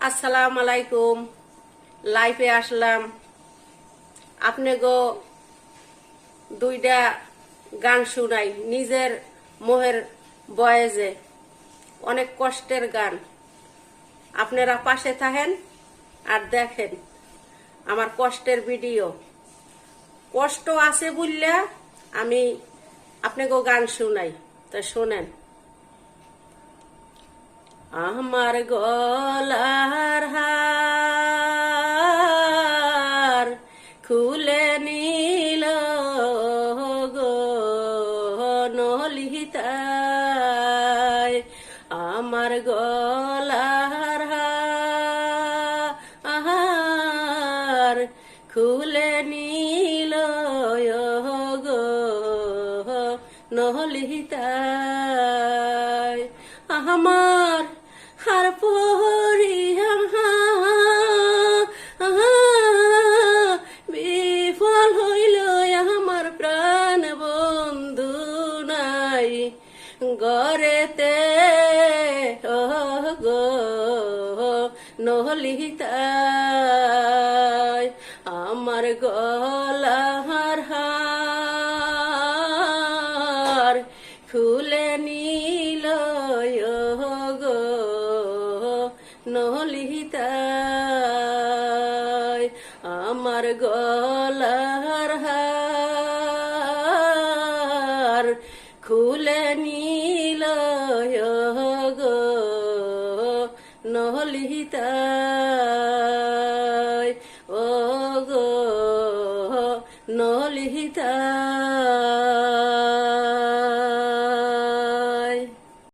আসসালামু আলাইকুম। লাইফে আসলাম। আপনি গো দুইটা গান শুনাই নিজের মোহের বয়েজে, অনেক কষ্টের গান। আপনারা পাশে থাকেন আর দেখেন আমার কষ্টের ভিডিও। কষ্ট আছে বললে আমি আপনাকে গান শুনাই, তা শোনেন। আমার গলার হার খুলে নিল গো নলিতায়, আমার গলার হার খুলে নিল গো নলিতায়, আমার হার পরিয়া বিফল হইল আমার প্রাণ বন্ধু নাই গরেতে গো নলিতায়, আমার গলার হার খুলে নিল গো নলিতায়, আমার গলার হার খুলে নিল গো নলিতায়।